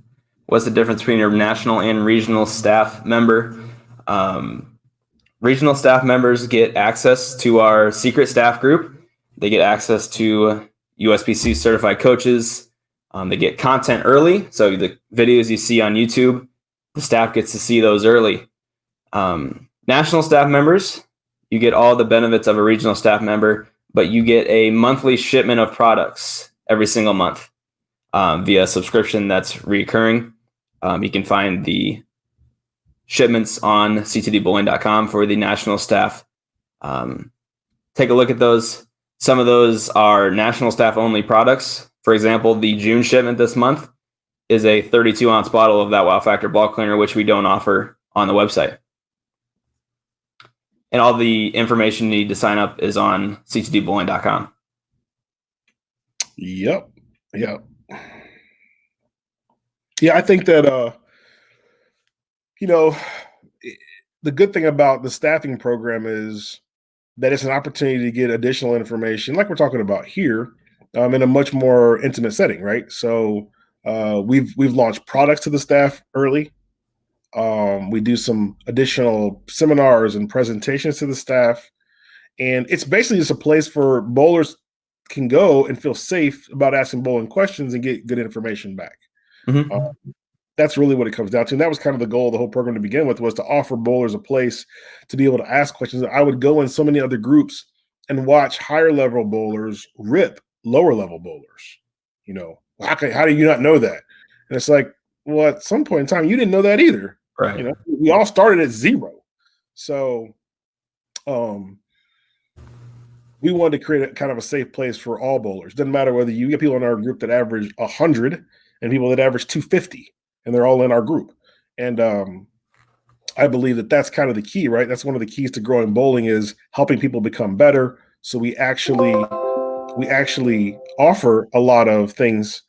What's the difference between a national and regional staff member? Regional staff members get access to our secret staff group. They get access to USBC certified coaches. They get content early. So the videos you see on YouTube, the staff gets to see those early. National staff members, you get all the benefits of a regional staff member, but you get a monthly shipment of products every single month via subscription that's recurring. You can find the shipments on ctdbowling.com for the national staff. Take a look at those. Some of those are national staff only products. For example, the June shipment this month is a 32-ounce bottle of that Wow Factor ball cleaner, which we don't offer on the website. And all the information you need to sign up is on ctdbowling.com. Yep. Yeah, I think that the good thing about the staffing program is that it's an opportunity to get additional information, like we're talking about here, in a much more intimate setting, right? So we've launched products to the staff early. We do some additional seminars and presentations to the staff, and it's basically just a place for bowlers can go and feel safe about asking bowling questions and get good information back. Mm-hmm. That's really what it comes down to. And that was kind of the goal of the whole program to begin with, was to offer bowlers a place to be able to ask questions. I would go in so many other groups and watch higher level bowlers rip lower level bowlers. You know, how do you not know that? And it's like, well, at some point in time, you didn't know that either. Right. You know, we all started at zero. So we wanted to create a kind of a safe place for all bowlers. Doesn't matter whether you get people in our group that average 100 and people that average 250. And they're all in our group. And I believe that that's kind of the key, right? That's one of the keys to growing bowling, is helping people become better. So we actually offer a lot of things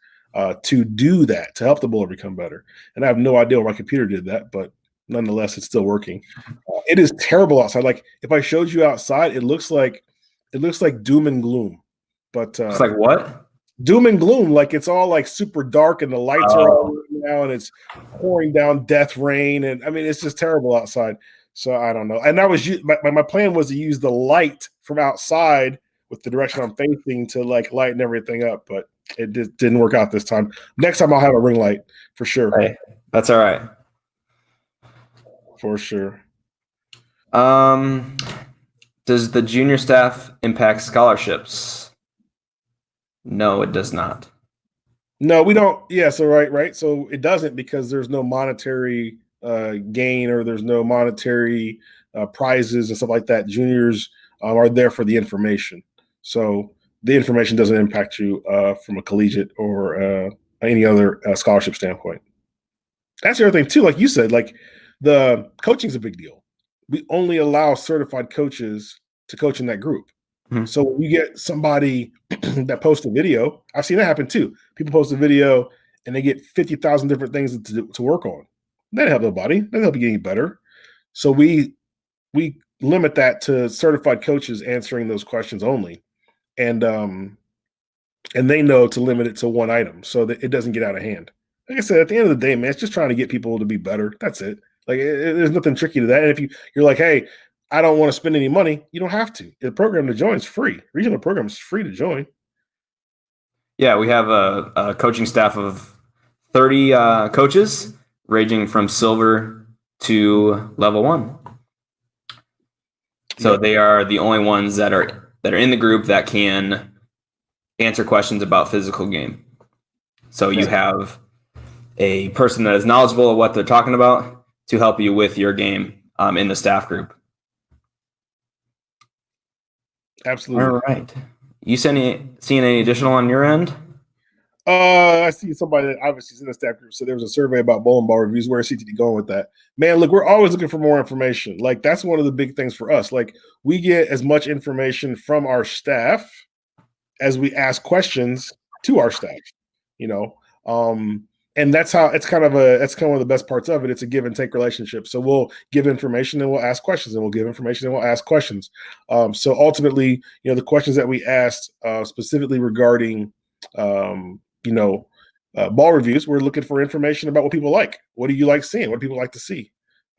to do that, to help the bowler become better. And I have no idea why my computer did that, but nonetheless, it's still working. It is terrible outside. Like if I showed you outside, it looks like doom and gloom. But it's like what? Doom and gloom, like it's all like super dark and the lights are on now and it's pouring down death rain, and I mean it's just terrible outside. So I don't know. And I was my plan was to use the light from outside with the direction I'm facing to like lighten everything up, but it didn't work out this time. Next time I'll have a ring light for sure. Hey, that's all right. For sure. Does the junior staff impact scholarships? No, it does not. No, we don't. Yeah, so right. So it doesn't, because there's no monetary gain, or there's no monetary prizes and stuff like that. Juniors are there for the information. So the information doesn't impact you from a collegiate or any other scholarship standpoint. That's the other thing too. Like you said, like the coaching is a big deal. We only allow certified coaches to coach in that group. Mm-hmm. So when you get somebody that posts a video, I've seen that happen too. People post a video and they get 50,000 different things to work on. They don't help nobody. They don't help you getting better. So we limit that to certified coaches answering those questions only, and they know to limit it to one item so that it doesn't get out of hand. Like I said, at the end of the day, man, it's just trying to get people to be better. That's it. Like there's nothing tricky to that. And if you're like, hey, I don't want to spend any money, you don't have to. The program to join is free. Regional program is free to join. Yeah, we have a coaching staff of 30 coaches, ranging from silver to level 1. So they are the only ones that are in the group that can answer questions about physical game. So you have a person that is knowledgeable of what they're talking about to help you with your game in the staff group. Absolutely. All right. You seeing any additional on your end? I see somebody that obviously is in the staff group. So there was a survey about bowling ball reviews. Where is CTD going with that? Man, look, we're always looking for more information. Like, that's one of the big things for us. Like, we get as much information from our staff as we ask questions to our staff, you know. And that's how that's kind of one of the best parts of it. It's a give and take relationship. So we'll give information and we'll ask questions, and we'll give information and we'll ask questions. So ultimately, you know, the questions that we asked specifically regarding ball reviews, we're looking for information about what people like. What do you like seeing? What do people like to see?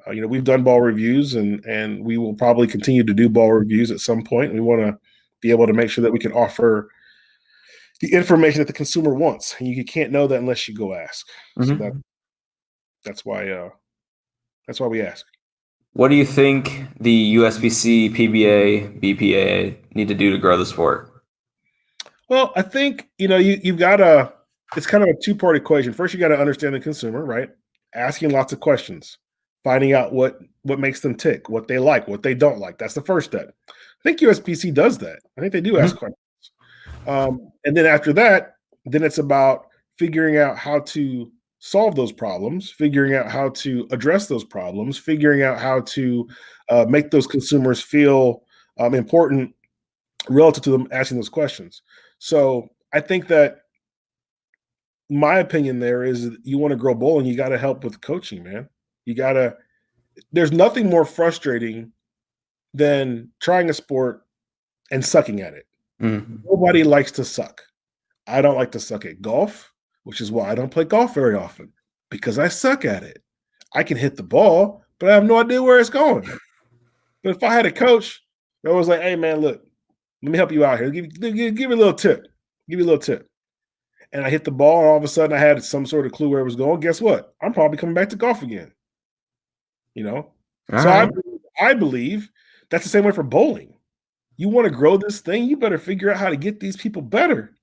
We've done ball reviews, and we will probably continue to do ball reviews at some point. We want to be able to make sure that we can offer the information that the consumer wants, and you can't know that unless you go ask. Mm-hmm. So that's why we ask. What do you think the USBC, PBA, BPA need to do to grow the sport? Well, I think you've got to. It's kind of a two-part equation. First, you got to understand the consumer, right? Asking lots of questions, finding out what makes them tick, what they like, what they don't like. That's the first step. I think USBC does that. I think they do ask questions. And then after that, then it's about figuring out how to solve those problems, figuring out how to address those problems, figuring out how to make those consumers feel important relative to them asking those questions. So I think that my opinion there is, you want to grow bowling, you got to help with coaching, man. There's nothing more frustrating than trying a sport and sucking at it. Mm-hmm. Nobody likes to suck. I don't like to suck at golf, which is why I don't play golf very often, because I suck at it. I can hit the ball, but I have no idea where it's going. But if I had a coach that was like, hey, man, look, let me help you out here. Give me a little tip. Give me a little tip. And I hit the ball, and all of a sudden I had some sort of clue where it was going. Guess what? I'm probably coming back to golf again. So right. I believe that's the same way for bowling. You want to grow this thing, you better figure out how to get these people better.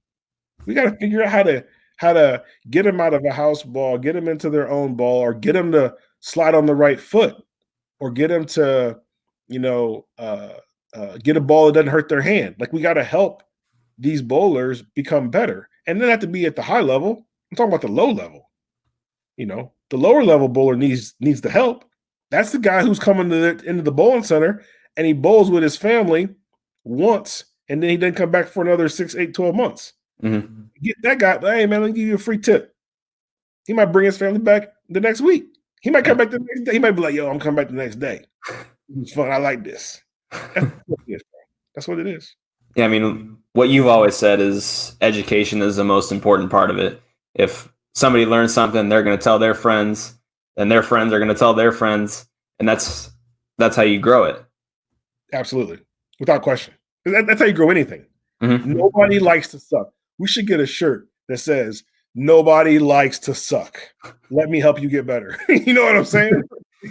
We got to figure out how to get them out of a house ball, get them into their own ball, or get them to slide on the right foot, or get them to, get a ball that doesn't hurt their hand. Like, we got to help these bowlers become better. And then have to be at the high level. I'm talking about the low level. The lower level bowler needs the help. That's the guy who's coming into the bowling center and he bowls with his family once, and then he doesn't come back for another 6, 8, 12 months. Mm-hmm. Get that guy, hey, man, let me give you a free tip. He might bring his family back the next week. He might come back the next day. He might be like, yo, I'm coming back the next day. It's fun. I like this. That's what it is. Yeah, I mean, what you've always said is education is the most important part of it. If somebody learns something, they're going to tell their friends, and their friends are going to tell their friends, and that's how you grow it. Absolutely. Without question. That's how you grow anything. Mm-hmm. Nobody likes to suck. We should get a shirt that says, nobody likes to suck. Let me help you get better. You know what I'm saying?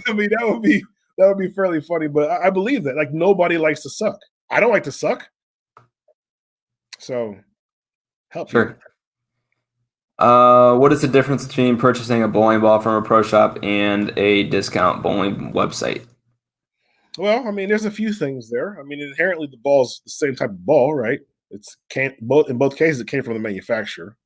I mean, that would be fairly funny, but I believe that. Like, nobody likes to suck. I don't like to suck. So, help. Sure. What is the difference between purchasing a bowling ball from a pro shop and a discount bowling website? Well, I mean, there's a few things there. I mean, inherently the ball's the same type of ball, right? In both cases it came from the manufacturer.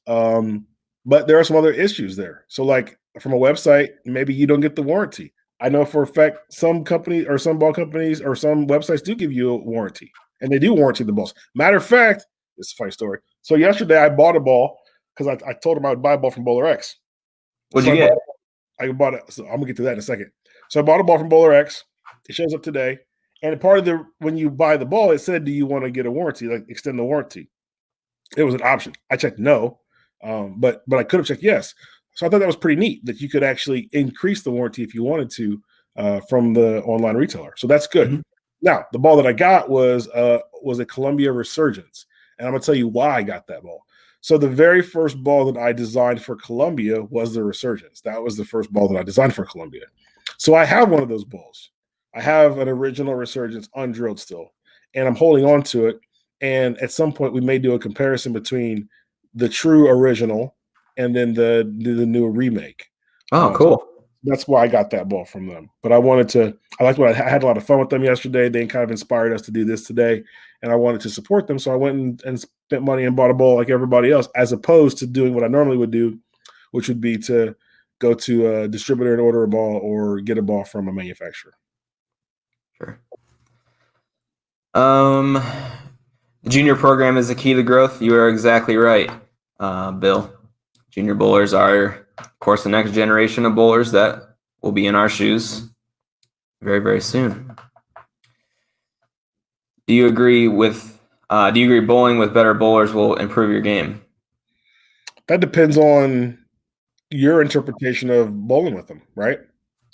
But there are some other issues there. So, like, from a website, maybe you don't get the warranty. I know for a fact some companies or some ball companies or some websites do give you a warranty, and they do warranty the balls. Matter of fact, it's a funny story. So yesterday I bought a ball because I told them I would buy a ball from Bowler X. What'd you get? I bought it. So I'm gonna get to that in a second. So I bought a ball from Bowler X. It shows up today, and part of when you buy the ball, it said, "Do you want to get a warranty? Like, extend the warranty?" It was an option. I checked no, but I could have checked yes. So I thought that was pretty neat that you could actually increase the warranty if you wanted to from the online retailer. So that's good. Mm-hmm. Now, the ball that I got was a Columbia Resurgence, and I'm gonna tell you why I got that ball. So the very first ball that I designed for Columbia was the Resurgence. That was the first ball that I designed for Columbia. So I have one of those balls. I have an original Resurgence undrilled still, and I'm holding on to it. And at some point, we may do a comparison between the true original and then the new remake. Oh, cool. that's why I got that ball from them. But I liked what I had a lot of fun with them yesterday. They kind of inspired us to do this today, and I wanted to support them. So I went and spent money and bought a ball like everybody else, as opposed to doing what I normally would do, which would be to go to a distributor and order a ball or get a ball from a manufacturer. Sure. The junior program is the key to growth. You are exactly right, Bill. Junior bowlers are, of course, the next generation of bowlers that will be in our shoes very, very soon. Do you agree bowling with better bowlers will improve your game? That depends on your interpretation of bowling with them, right?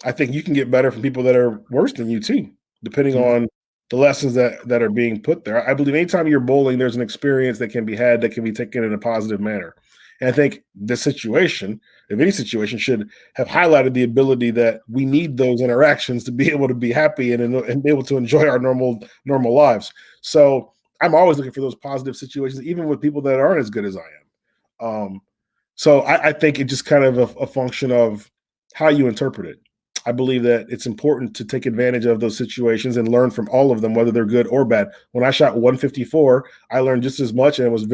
I think you can get better from people that are worse than you too, depending on the lessons that are being put there. I believe anytime you're bowling, there's an experience that can be had that can be taken in a positive manner. And I think this situation, if any situation, should have highlighted the ability that we need those interactions to be able to be happy and be able to enjoy our normal lives. So I'm always looking for those positive situations, even with people that aren't as good as I am. So I think it's just kind of a function of how you interpret it. I believe that it's important to take advantage of those situations and learn from all of them, whether they're good or bad. When I shot 154, I learned just as much and was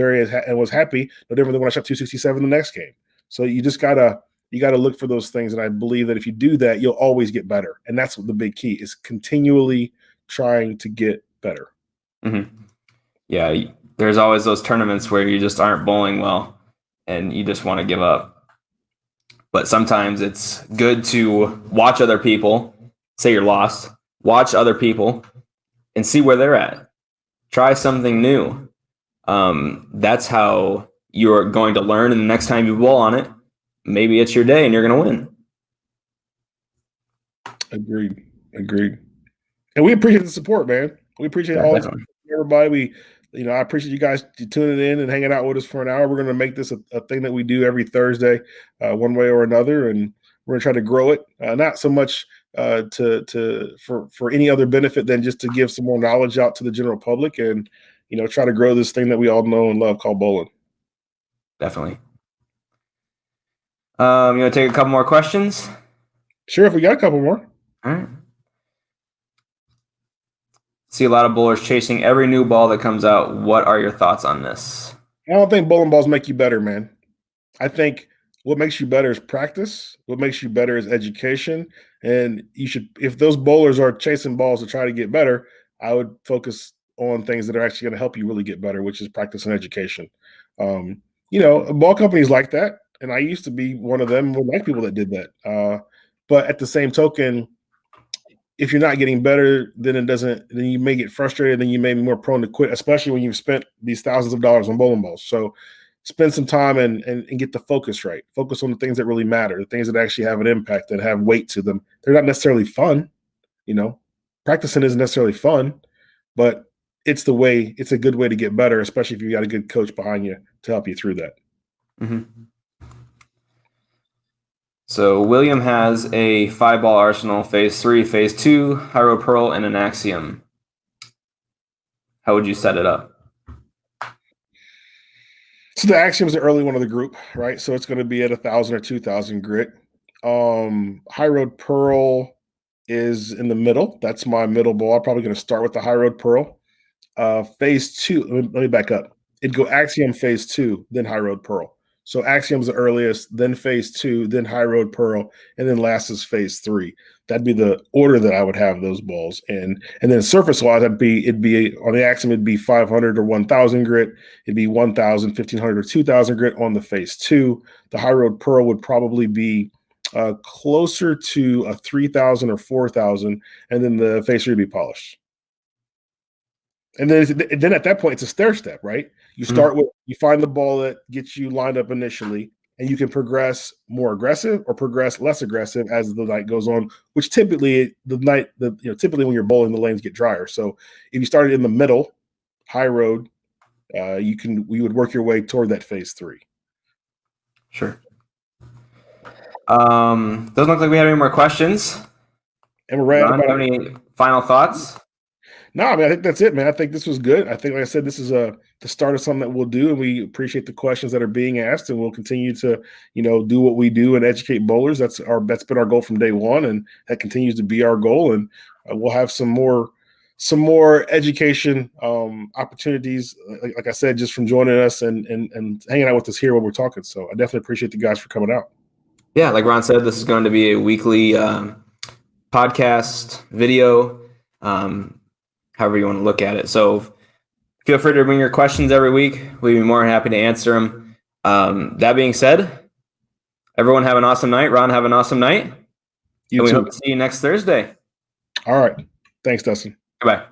happy, no different than when I shot 267 the next game. So you just gotta look for those things, and I believe that if you do that, you'll always get better. And that's what the big key is: continually trying to get better. Mm-hmm. Yeah, there's always those tournaments where you just aren't bowling well, and you just want to give up. But sometimes it's good to watch other people, say you're lost, watch other people and see where they're at. Try something new. That's how you're going to learn. And the next time you bowl on it, maybe it's your day and you're going to win. Agreed. And we appreciate the support, man. We appreciate everybody. I appreciate you guys tuning in and hanging out with us for an hour. We're going to make this a thing that we do every Thursday, one way or another, and we're going to try to grow it. Not so much for any other benefit than just to give some more knowledge out to the general public, and try to grow this thing that we all know and love called bowling. Definitely. You want to take a couple more questions? Sure, if we got a couple more. All right. See a lot of bowlers chasing every new ball that comes out. What are your thoughts on this? I don't think bowling balls make you better, man. I think what makes you better is practice. What makes you better is education. And if those bowlers are chasing balls to try to get better, I would focus on things that are actually going to help you really get better, which is practice and education. Ball companies like that, and I used to be one of them. Would like people that did that. But at the same token, if you're not getting better, then you may get frustrated, then you may be more prone to quit, especially when you've spent these thousands of dollars on bowling balls. So spend some time and get the focus right. Focus on the things that really matter, the things that actually have an impact, that have weight to them. They're not necessarily fun. Practicing isn't necessarily fun, but it's a good way to get better, especially if you've got a good coach behind you to help you through that. Mm-hmm. So William has a 5-ball arsenal, phase 3, phase 2, High Road Pearl, and an Axiom. How would you set it up? So the Axiom is the early one of the group, right? So it's going to be at 1,000 or 2,000 grit. High Road Pearl is in the middle. That's my middle ball. I'm probably going to start with the High Road Pearl. Phase 2, let me back up. It'd go Axiom phase 2, then High Road Pearl. So Axiom's the earliest, then phase 2, then High Road Pearl, and then last is phase 3. That'd be the order that I would have those balls. And then surface wise, it'd be on the Axiom, it'd be 500 or 1,000 grit. It'd be 1,000, 1,500 or 2,000 grit on the phase 2. The High Road Pearl would probably be closer to a 3,000 or 4,000, and then the phase 3 would be polished. And then at that point, it's a stair step, right? You start with, you find the ball that gets you lined up initially, and you can progress more aggressive or progress less aggressive as the night goes on, which typically typically when you're bowling, the lanes get drier. So if you started in the middle, high road, you would work your way toward that phase 3. Sure. Doesn't look like we have any more questions. And we're ready. Ron, do you have any final thoughts? No, I mean, I think that's it, man. I think this was good. I think, like I said, this is the start of something that we'll do, and we appreciate the questions that are being asked, and we'll continue to, do what we do and educate bowlers. That's been our goal from day one, and that continues to be our goal. And we'll have some more education opportunities, like I said, just from joining us and hanging out with us here while we're talking. So I definitely appreciate the guys for coming out. Yeah, like Ron said, this is going to be a weekly podcast, video, however you want to look at it. So feel free to bring your questions every week. We'd be more than happy to answer them. That being said, everyone have an awesome night. Ron, have an awesome night. You and we too. hope to see you next Thursday. All right. Thanks, Dustin. Goodbye.